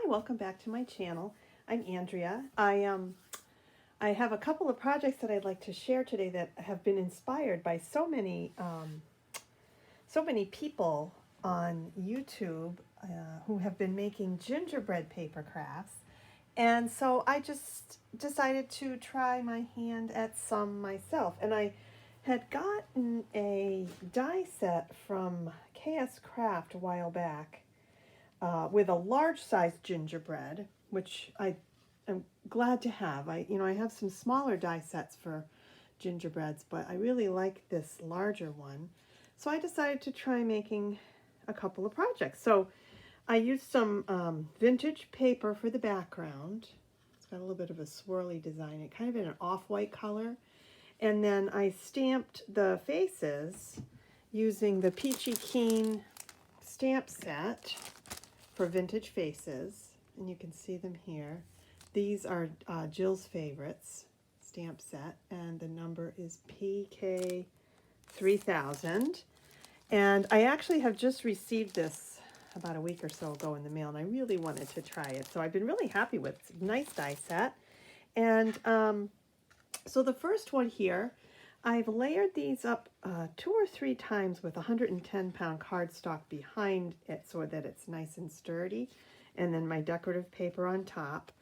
welcome back to my channel. I'm Andrea. I have a couple of projects that I'd like to share today that have been inspired by so many people on YouTube who have been making gingerbread paper crafts. And so I just decided to try my hand at some myself. And I had gotten a die set from KS Craft a while back with a large size gingerbread, which I am glad to have. I have some smaller die sets for gingerbreads, but I really like this larger one. So I decided to try making a couple of projects. So I used some vintage paper for the background. It's got a little bit of a swirly design, it kind of in an off-white color. And then I stamped the faces using the Peachy Keen stamp set for vintage faces, and you can see them here. These are Jill's favorites stamp set, and the number is PK 3000. And I actually have just received this about a week or so ago in the mail, and I really wanted to try it. So I've been really happy with it. It's a nice die set. And so the first one here, I've layered these up 2 or 3 times with 110-pound cardstock behind it so that it's nice and sturdy, and then my decorative paper on top.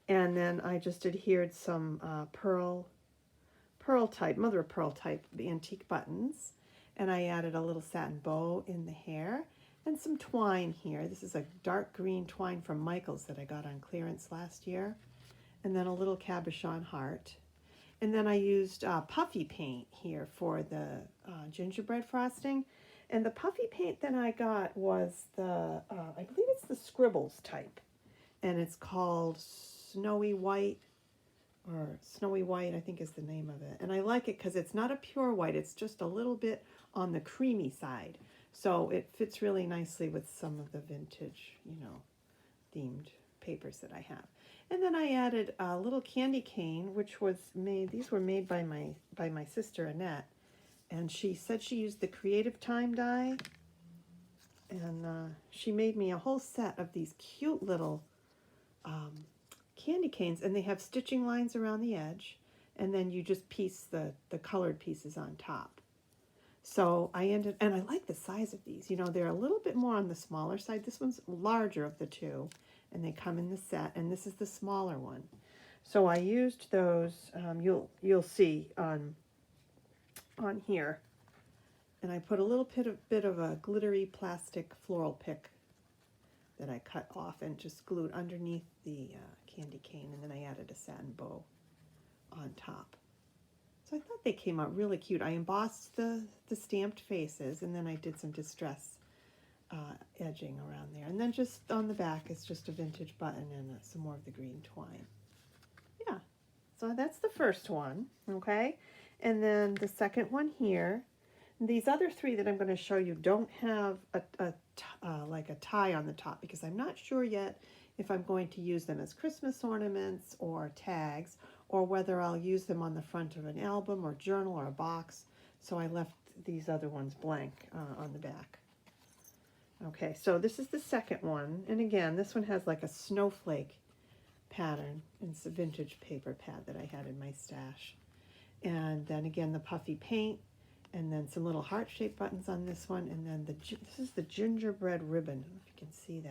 And then I just adhered some pearl type, mother of pearl type, the antique buttons, and I added a little satin bow in the hair and some twine here. This is a dark green twine from Michael's that I got on clearance last year, and then a little cabochon heart. And then I used puffy paint here for the gingerbread frosting. And the puffy paint that I got was the, I believe it's the Scribbles type. And it's called Snowy White, or Snowy White, I think is the name of it. And I like it because it's not a pure white, it's just a little bit on the creamy side. So it fits really nicely with some of the vintage, themed papers that I have. And then I added a little candy cane, which was made, these were made by my sister Annette, and she said she used the Creative Time die, and she made me a whole set of these cute little candy canes, and they have stitching lines around the edge, and then you just piece the colored pieces on top. So and I like the size of these. They're a little bit more on the smaller side. This one's larger of the two, and they come in the set, and this is the smaller one. So I used those, you'll see on here, and I put a little bit of a glittery plastic floral pick that I cut off and just glued underneath the candy cane, and then I added a satin bow on top. So I thought they came out really cute. I embossed the stamped faces, and then I did some distress edging around there, and then just on the back is just a vintage button and some more of the green twine. Yeah, so that's the first one, okay? And then the second one here, these other 3 that I'm going to show you don't have like a tie on the top, because I'm not sure yet if I'm going to use them as Christmas ornaments or tags, or whether I'll use them on the front of an album or journal or a box. So I left these other ones blank on the back. Okay, so this is the second one, and again, this one has like a snowflake pattern. It's a vintage paper pad that I had in my stash. And then again, the puffy paint, and then some little heart-shaped buttons on this one, and then this is the gingerbread ribbon. I don't know if you can see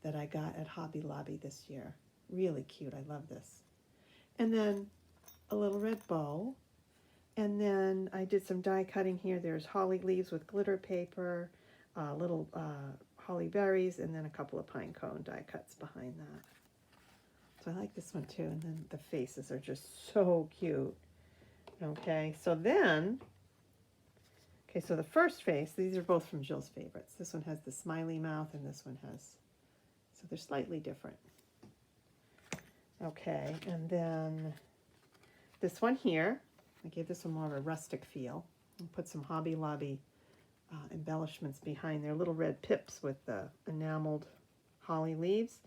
that I got at Hobby Lobby this year. Really cute, I love this. And then a little red bow, and then I did some die cutting here. There's holly leaves with glitter paper, little holly berries, and then a couple of pine cone die cuts behind that. So I like this one too, and then the faces are just so cute. Okay, so the first face, these are both from Jill's favorites. This one has the smiley mouth, and this one has, so they're slightly different. Okay, and then this one here, I gave this one more of a rustic feel, and put some Hobby Lobby embellishments behind there, little red pips with the enameled holly leaves,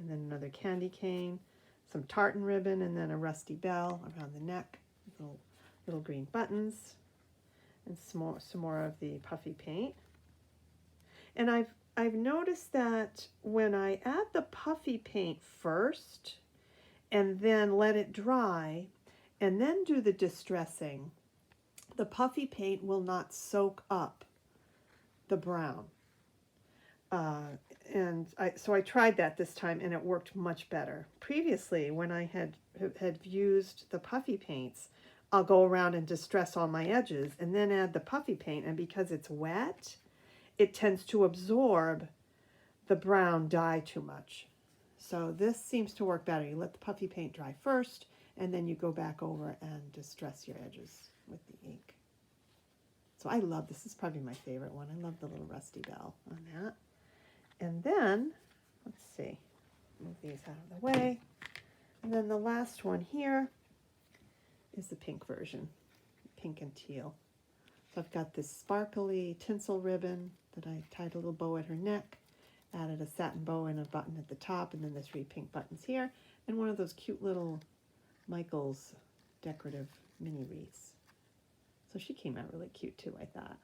and then another candy cane, some tartan ribbon, and then a rusty bell around the neck, little green buttons, and some more of the puffy paint. And I've noticed that when I add the puffy paint first and then let it dry and then do the distressing, the puffy paint will not soak up the brown. So I tried that this time and it worked much better. Previously, when I had used the puffy paints, I'll go around and distress all my edges and then add the puffy paint, and because it's wet, it tends to absorb the brown dye too much. So this seems to work better. You let the puffy paint dry first, and then you go back over and distress your edges with the ink. So I love this. This is probably my favorite one. I love the little rusty bell on that. And then, let's see, move these out of the way. And then the last one here is the pink version, pink and teal. So I've got this sparkly tinsel ribbon that I tied a little bow at her neck, added a satin bow and a button at the top, and then the 3 pink buttons here, and one of those cute little Michael's decorative mini wreaths. So she came out really cute too, I thought.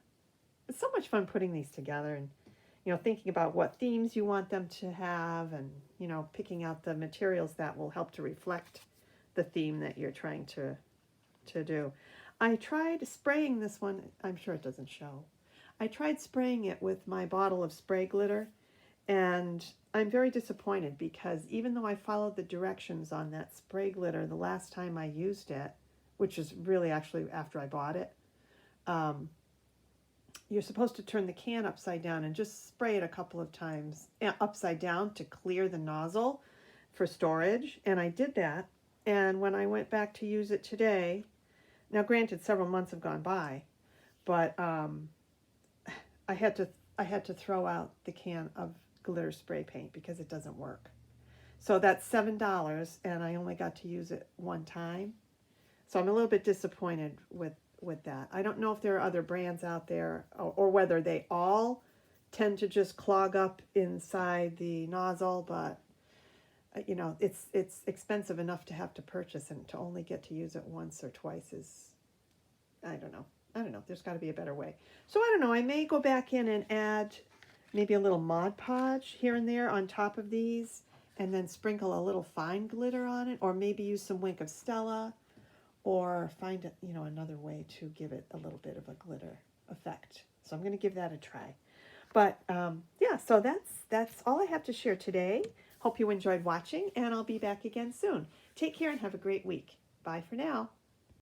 It's so much fun putting these together and, you know, thinking about what themes you want them to have and, you know, picking out the materials that will help to reflect the theme that you're trying to do. I tried spraying this one. I'm sure it doesn't show. I tried spraying it with my bottle of spray glitter, and I'm very disappointed because even though I followed the directions on that spray glitter the last time I used it, which is really actually after I bought it, you're supposed to turn the can upside down and just spray it a couple of times upside down to clear the nozzle for storage. And I did that. And when I went back to use it today, now granted several months have gone by, but I had to throw out the can of glitter spray paint because it doesn't work. So that's $7 and I only got to use it one time. So I'm a little bit disappointed with that. I don't know if there are other brands out there or whether they all tend to just clog up inside the nozzle, but you know, it's expensive enough to have to purchase, and to only get to use it once or twice is, I don't know. There's got to be a better way. So I don't know. I may go back in and add maybe a little Mod Podge here and there on top of these, and then sprinkle a little fine glitter on it, or maybe use some Wink of Stella, or find, you know, another way to give it a little bit of a glitter effect. So I'm going to give that a try. But yeah, so that's all I have to share today. Hope you enjoyed watching, and I'll be back again soon. Take care and have a great week. Bye for now.